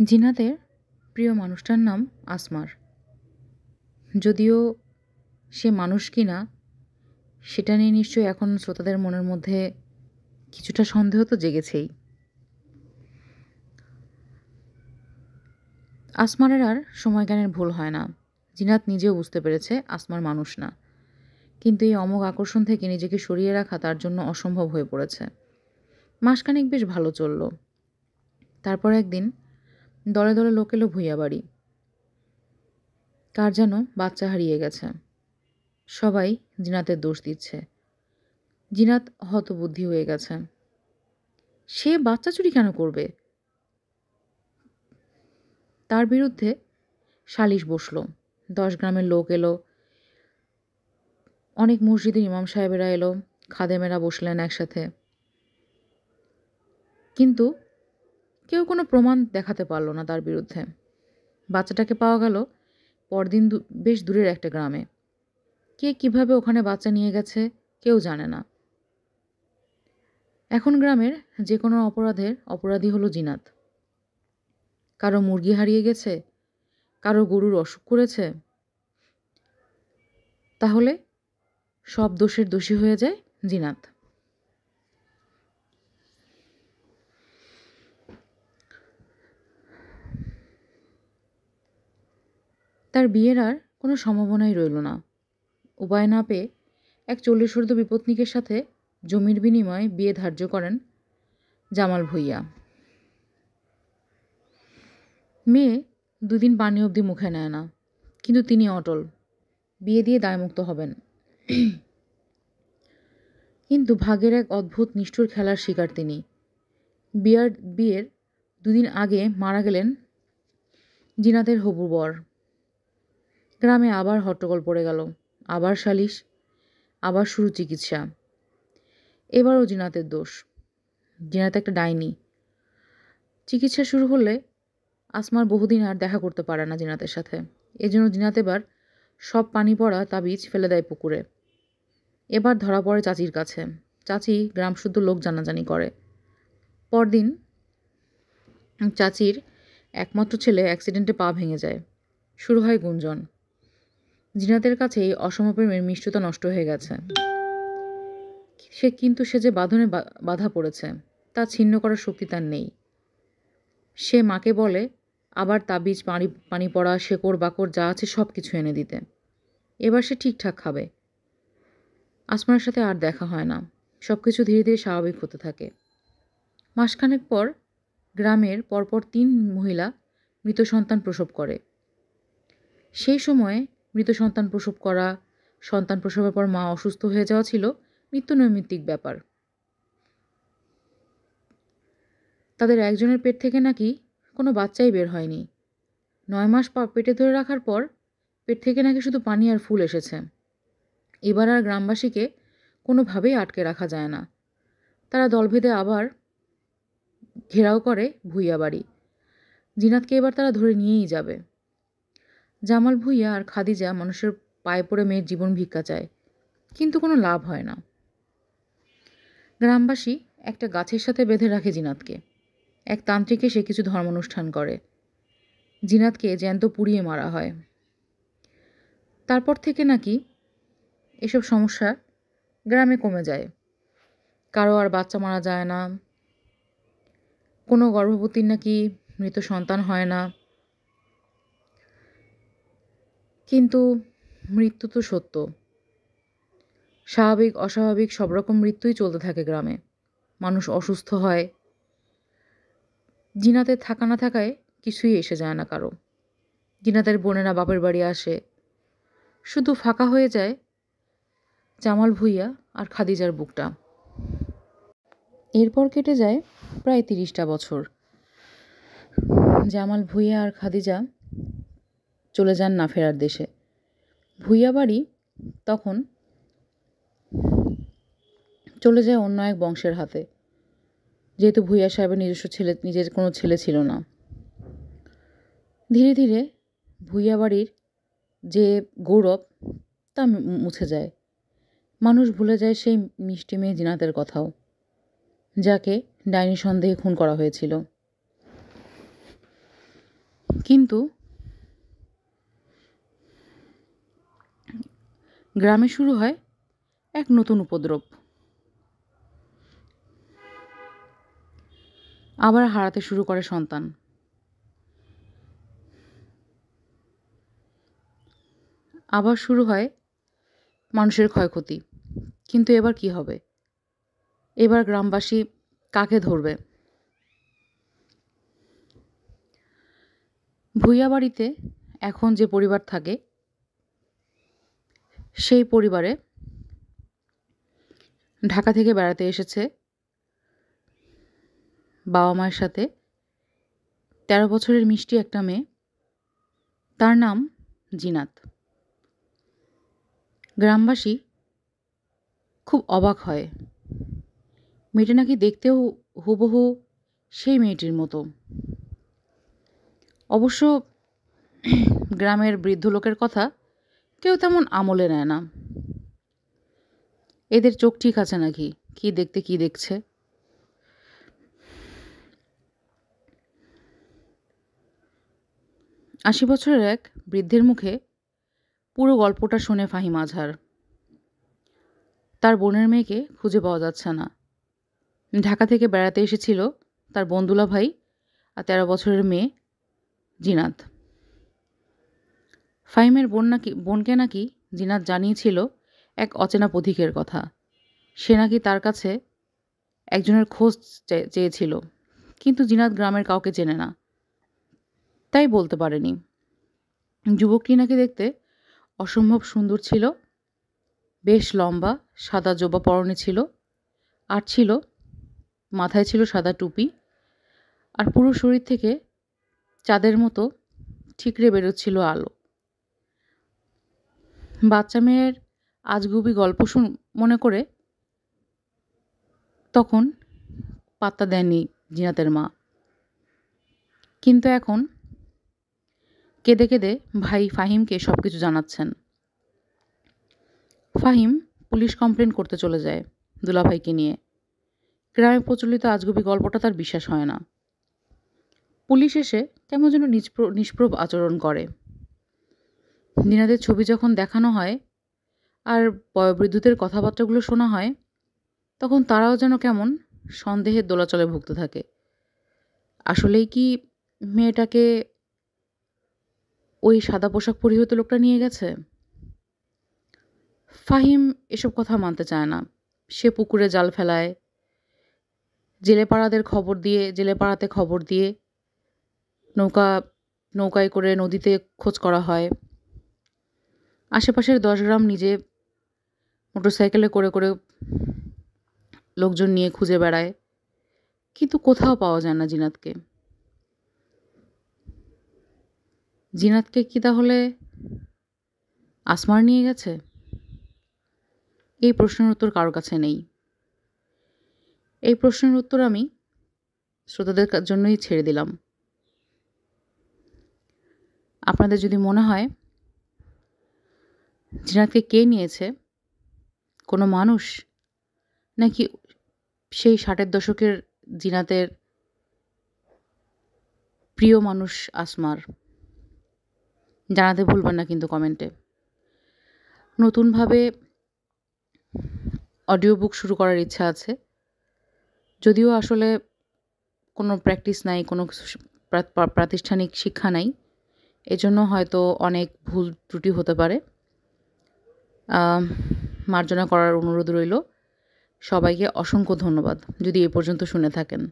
জিনাতের প্রিয় মানুষটার নাম আসমার। যদিও সে মানুষ কিনা সেটা নিয়ে নিশ্চয়ই এখন শ্রোতাদের মনের মধ্যে কিছুটা সন্দেহ তো জেগেছেই। আসমারের আর সময়জ্ঞানের ভুল হয় না। জিনাত নিজেও বুঝতে পেরেছে আসমার মানুষ না, কিন্তু এই অমোঘ আকর্ষণ থেকে নিজেকে সরিয়ে রাখা তার জন্য অসম্ভব হয়ে পড়েছে। মাসখানেক বেশ ভালো চলল। তারপর একদিন দলে দলে লোক এলো ভূঁইয়া বাড়ি। কার যেন বাচ্চা হারিয়ে গেছে। সবাই জিনাতের দোষ দিচ্ছে। জিনাত হতবুদ্ধি হয়ে গেছে। সে বাচ্চা চুরি কেন করবে? তার বিরুদ্ধে সালিশ বসল। 10 গ্রামের লোক এলো, অনেক মসজিদের ইমাম সাহেবেরা এলো, খাদেমেরা বসলেন একসাথে। কিন্তু কেউ কোনো প্রমাণ দেখাতে পারল না তার বিরুদ্ধে। বাচ্চাটাকে পাওয়া গেল পরদিন বেশ দূরের একটা গ্রামে। কে কিভাবে ওখানে বাচ্চা নিয়ে গেছে কেউ জানে না। এখন গ্রামের যে কোনো অপরাধের অপরাধী হলো জিনাত। কারো মুরগি হারিয়ে গেছে, কারো গরুর অসুখ করেছে, তাহলে সব দোষের দোষী হয়ে যায় জিনাত। তার বিয়ের আর কোনো সম্ভাবনাই রইল না। উপায় না পেয়ে এক 40 বিপত্নিকের সাথে জমির বিনিময়ে বিয়ে ধার্য করেন জামাল ভূঁইয়া। মেয়ে 2 দিন পানি অবধি মুখে নেয় না, কিন্তু তিনি অটল, বিয়ে দিয়ে দায়মুক্ত হবেন। কিন্তু ভাগ্যের এক অদ্ভুত নিষ্ঠুর খেলার শিকার তিনি। বিয়ের 2 দিন আগে মারা গেলেন জিনাতের হবু বর। গ্রামে আবার হট্টগোল পড়ে গেল, আবার সালিশ, আবার শুরু চিকিৎসা। এবারও জিনাতের দোষ। জিনাত একটা ডাইনি। চিকিৎসা শুরু হলে আসমার বহুদিন আর দেখা করতে পারে না জিনাতের সাথে। এজন্য জিনাত এবার সব পানি পড়া তাবিজ ফেলে দেয় পুকুরে। এবার ধরা পড়ে চাচির কাছে। চাচি গ্রামশুদ্ধ লোক জানাজানি করে। পরদিন চাচির একমাত্র ছেলে অ্যাক্সিডেন্টে পা ভেঙে যায়। শুরু হয় গুঞ্জন। জিনাতের কাছে এই অসমপ্রেমের মিষ্টতা নষ্ট হয়ে গেছে। কিন্তু সে যে বাঁধনে বাধা পড়েছে, তা ছিন্ন করার শক্তি তার নেই। সে মাকে বলে আবার তাবিজ, পানি পড়া, শেকড় বাকড় যা আছে সব কিছু এনে দিতে। এবার সে ঠিকঠাক খাবে। আসমানের সাথে আর দেখা হয় না। সব কিছু ধীরে ধীরে স্বাভাবিক হতে থাকে। মাসখানেক পর গ্রামের পরপর 3 মহিলা মৃত সন্তান প্রসব করে। সেই সময়ে মৃত সন্তান প্রসব করা, সন্তান প্রসবের পর মা অসুস্থ হয়ে যাওয়া ছিল নিত্যনৈমিত্তিক ব্যাপার। তাদের একজনের পেট থেকে নাকি কোনো বাচ্চাই বের হয়নি। 9 মাস পেটে ধরে রাখার পর পেট থেকে নাকি শুধু পানি আর ফুল এসেছে। এবার আর গ্রামবাসীকে কোনোভাবেই আটকে রাখা যায় না। তারা দলভেদে আবার ঘেরাও করে ভূঁইয়া বাড়ি। জিনাতকে এবার তারা ধরে নিয়েই যাবে। জামাল ভূঁইয়া আর খাদিজা মানুষের পায়ে পড়ে মেয়ের জীবন ভিক্ষা চায়, কিন্তু কোনো লাভ হয় না। গ্রামবাসী একটা গাছের সাথে বেঁধে রাখে জিনাতকে। এক তান্ত্রিক এসে কিছু ধর্মানুষ্ঠান করে। জিনাতকে জ্যান্ত পুড়িয়ে মারা হয়। তারপর থেকে নাকি এসব সমস্যা গ্রামে কমে যায়। কারো আর বাচ্চা মারা যায় না, কোনো গর্ভবতীর নাকি মৃত সন্তান হয় না। কিন্তু মৃত্যু তো সত্য। স্বাভাবিক অস্বাভাবিক সব রকম মৃত্যুই চলতে থাকে গ্রামে। মানুষ অসুস্থ হয়। জিনাতের থাকা না থাকায় কিছুই এসে যায় না কারো। জিনাতের বোনেরা বাপের বাড়ি আসে। শুধু ফাঁকা হয়ে যায় জামাল ভূঁইয়া আর খাদিজার বুকটা। এরপর কেটে যায় প্রায় 30টা বছর। জামাল ভূঁইয়া আর খাদিজা চলে যান না ফেরার দেশে। ভূঁইয়া বাড়ি তখন চলে যায় অন্য এক বংশের হাতে, যেহেতু ভূঁইয়া সাহেবের নিজের কোনো ছেলে ছিল না। ধীরে ধীরে ভূঁইয়া বাড়ির যে গৌরব তা মুছে যায়। মানুষ ভুলে যায় সেই মিষ্টি মেয়ে জিনাতের কথাও, যাকে ডাইনি সন্দেহে খুন করা হয়েছিল। কিন্তু গ্রামে শুরু হয় এক নতুন উপদ্রব। আবার হারাতে শুরু করে সন্তান। আবার শুরু হয় মানুষের ক্ষয়ক্ষতি। কিন্তু এবার কি হবে? এবার গ্রামবাসী কাকে ধরবে? ভূঁইয়া বাড়িতে এখন যে পরিবার থাকে, সেই পরিবারে ঢাকা থেকে বেড়াতে এসেছে বাবা মায়ের সাথে ১৩ বছরের মিষ্টি একটা মেয়ে। তার নাম জিনাত। গ্রামবাসী খুব অবাক হয়। মেয়েটা নাকি দেখতেও হুবহু সেই মেয়েটির মতো। অবশ্য গ্রামের বৃদ্ধ লোকের কথা কেউ তেমন আমলে নেয় না। এদের চোখ ঠিক আছে নাকি? কি দেখতে কি দেখছে। ৮০ বছরের এক বৃদ্ধের মুখে পুরো গল্পটা শুনে ফাহিম আজহার। তার বোনের মেয়েকে খুঁজে পাওয়া যাচ্ছে না। ঢাকা থেকে বেড়াতে এসেছিল তার বন্ধুলা ভাই আর ১৩ বছরের মেয়ে জিনাত। ফাহিমের বোনকে নাকি জিনাত জানিয়েছিল এক অচেনা পথিকের কথা। সে নাকি তার কাছে একজনের খোঁজ চেয়েছিল, কিন্তু জিনাত গ্রামের কাউকে চেনে না, তাই বলতে পারেনি। যুবকটি নাকি দেখতে অসম্ভব সুন্দর ছিল, বেশ লম্বা, সাদা জোবা পরনে ছিল, আর মাথায় ছিল সাদা টুপি, আর পুরো শরীর থেকে চাঁদের মতো ঠিকরে বেরোচ্ছিল আলো। বাচ্চা মেয়ের আজগুবি গল্প মনে করে তখন পাত্তা দেননি জিনাতের মা। কিন্তু এখন কেঁদে কেঁদে ভাই ফাহিমকে সব কিছু জানাচ্ছেন। ফাহিম পুলিশ কমপ্লেন করতে চলে যায় দুলাভাইকে নিয়ে। গ্রামে প্রচলিত আজগুবি গল্পটা তার বিশ্বাস হয় না। পুলিশ এসে কেমন যেন নিষ্প্রভ আচরণ করে। জিনাতের ছবি যখন দেখানো হয় আর বয়োবৃদ্ধদের কথাবার্তাগুলো শোনা হয়, তখন তারাও যেন কেমন সন্দেহের দোলাচলে ভুগতে থাকে। আসলেই কি মেয়েটাকে ওই সাদা পোশাক পরিহিত লোকটা নিয়ে গেছে? ফাহিম এসব কথা মানতে চায় না। সে পুকুরে জাল ফেলায়, জেলেপাড়াতে খবর দিয়ে নৌকায় করে নদীতে খোঁজ করা হয়। আশেপাশের ১০ গ্রাম নিজে মোটরসাইকেলে করে করে লোকজন নিয়ে খুঁজে বেড়ায়, কিন্তু কোথাও পাওয়া যায় না জিনাতকে। জিনাতকে কি তাহলে আসমার নিয়ে গেছে? এই প্রশ্নের উত্তর কারো কাছে নেই। এই প্রশ্নের উত্তর আমি শ্রোতাদের জন্যই ছেড়ে দিলাম। আপনাদের যদি মনে হয় জিনাতকে কে নিয়েছে, কোনো মানুষ নাকি সেই ৬০-এর দশকের জিনাতের প্রিয় মানুষ আসমার, জানাতে ভুলবেন না কিন্তু কমেন্টে। নতুনভাবে অডিও বুক শুরু করার ইচ্ছা আছে, যদিও আসলে কোনো প্র্যাকটিস নাই, কোনো প্রাতিষ্ঠানিক শিক্ষা নাই, এজন্য হয়তো অনেক ভুল ত্রুটি হতে পারে। মার্জনা করার অনুরোধ রইল। সবাইকে অসংখ্য ধন্যবাদ যদি এ পর্যন্ত শুনে থাকেন।